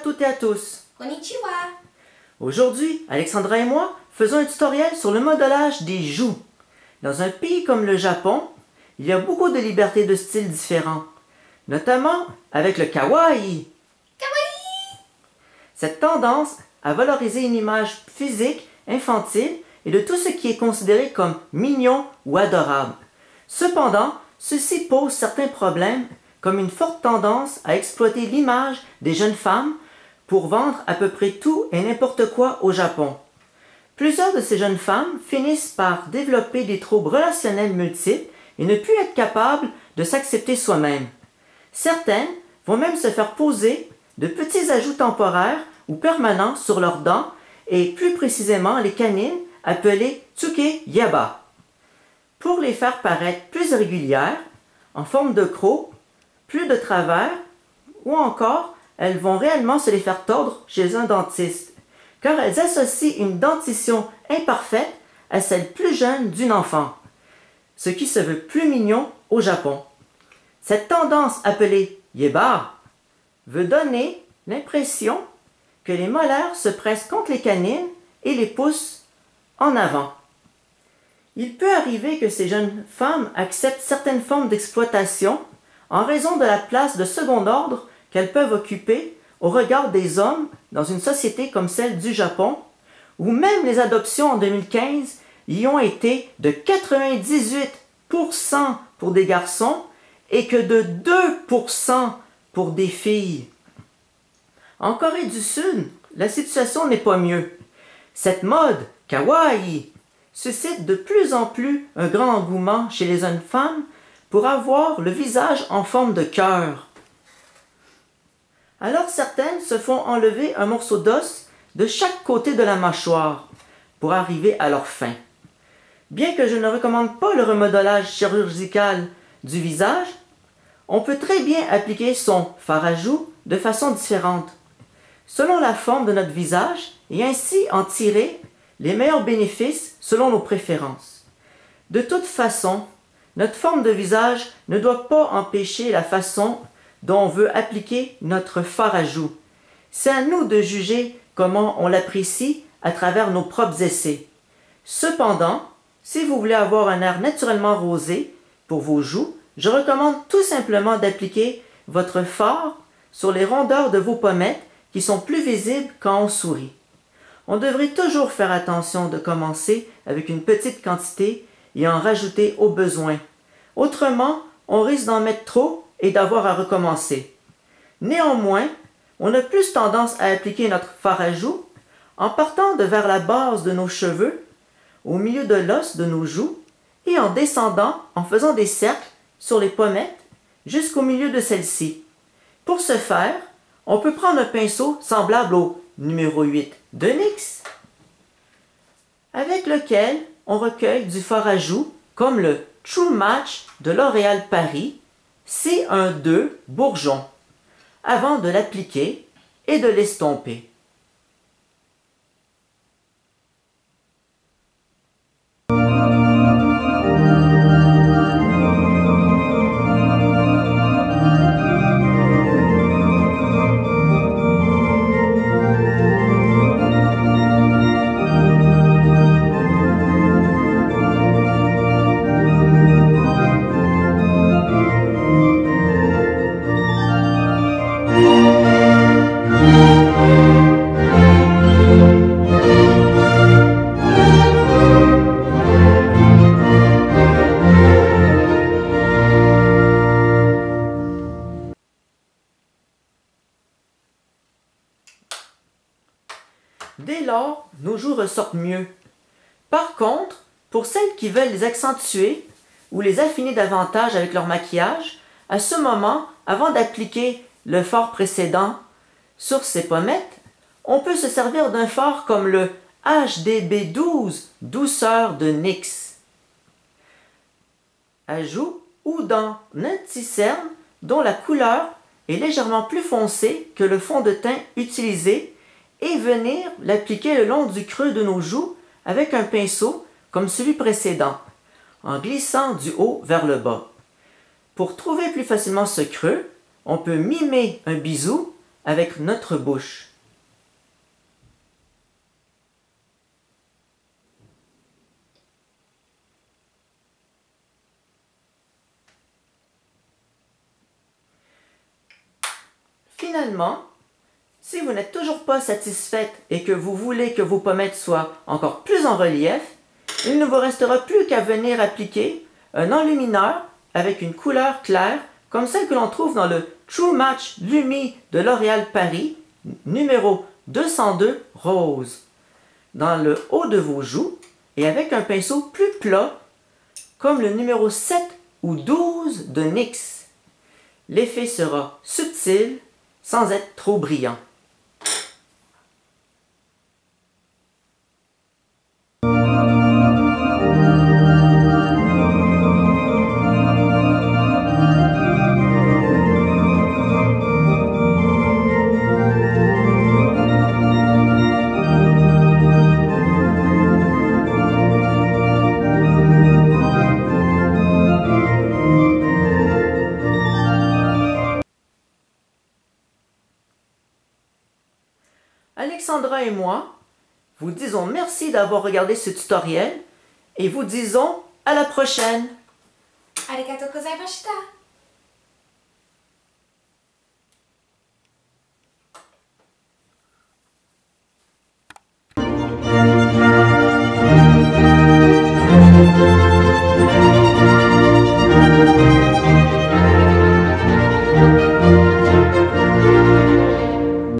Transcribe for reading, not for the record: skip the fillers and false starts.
toutes et à tous. Konnichiwa. Aujourd'hui, Alexandra et moi faisons un tutoriel sur le modelage des joues. Dans un pays comme le Japon, il y a beaucoup de libertés de styles différents, notamment avec le kawaii. Kawaii. Cette tendance à valoriser une image physique infantile et de tout ce qui est considéré comme mignon ou adorable. Cependant, ceci pose certains problèmes, comme une forte tendance à exploiter l'image des jeunes femmes pour vendre à peu près tout et n'importe quoi au Japon. Plusieurs de ces jeunes femmes finissent par développer des troubles relationnels multiples et ne plus être capables de s'accepter soi-même. Certaines vont même se faire poser de petits ajouts temporaires ou permanents sur leurs dents et plus précisément les canines appelées tsuke yaba. Pour les faire paraître plus régulières, en forme de croc, plus de travers, ou encore elles vont réellement se les faire tordre chez un dentiste, car elles associent une dentition imparfaite à celle plus jeune d'une enfant, ce qui se veut plus mignon au Japon. Cette tendance appelée yeba veut donner l'impression que les molaires se pressent contre les canines et les poussent en avant. Il peut arriver que ces jeunes femmes acceptent certaines formes d'exploitation en raison de la place de second ordre qu'elles peuvent occuper au regard des hommes dans une société comme celle du Japon, où même les adoptions en 2015 y ont été de 98% pour des garçons et que de 2% pour des filles. En Corée du Sud, la situation n'est pas mieux. Cette mode kawaii suscite de plus en plus un grand engouement chez les jeunes femmes pour avoir le visage en forme de cœur. Alors certaines se font enlever un morceau d'os de chaque côté de la mâchoire pour arriver à leur fin. Bien que je ne recommande pas le remodelage chirurgical du visage, on peut très bien appliquer son fard à joues de façon différente, selon la forme de notre visage et ainsi en tirer les meilleurs bénéfices selon nos préférences. De toute façon, notre forme de visage ne doit pas empêcher la façon dont on veut appliquer notre fard à joues. C'est à nous de juger comment on l'apprécie à travers nos propres essais. Cependant, si vous voulez avoir un air naturellement rosé pour vos joues, je recommande tout simplement d'appliquer votre fard sur les rondeurs de vos pommettes qui sont plus visibles quand on sourit. On devrait toujours faire attention de commencer avec une petite quantité et en rajouter au besoin. Autrement, on risque d'en mettre trop et d'avoir à recommencer. Néanmoins, on a plus tendance à appliquer notre fard à joues en partant de vers la base de nos cheveux, au milieu de l'os de nos joues et en descendant en faisant des cercles sur les pommettes jusqu'au milieu de celles-ci. Pour ce faire, on peut prendre un pinceau semblable au numéro 8 de NYX, avec lequel on recueille du fard à joues comme le True Match de L'Oréal Paris C12 Bourgeon, avant de l'appliquer et de l'estomper. Dès lors, nos joues ressortent mieux. Par contre, pour celles qui veulent les accentuer ou les affiner davantage avec leur maquillage, à ce moment, avant d'appliquer le fard précédent sur ces pommettes, on peut se servir d'un fard comme le HDB12 Douceur de NYX à joues ou dans Nanticerne dont la couleur est légèrement plus foncée que le fond de teint utilisé et venir l'appliquer le long du creux de nos joues avec un pinceau comme celui précédent, en glissant du haut vers le bas. Pour trouver plus facilement ce creux, on peut mimer un bisou avec notre bouche. Finalement, si vous n'êtes toujours pas satisfaite et que vous voulez que vos pommettes soient encore plus en relief, il ne vous restera plus qu'à venir appliquer un enlumineur avec une couleur claire comme celle que l'on trouve dans le True Match Lumi de L'Oréal Paris, numéro 202 rose, dans le haut de vos joues et avec un pinceau plus plat comme le numéro 7 ou 12 de NYX. L'effet sera subtil sans être trop brillant. Alexandra et moi vous disons merci d'avoir regardé ce tutoriel et vous disons à la prochaine. ありがとうございました。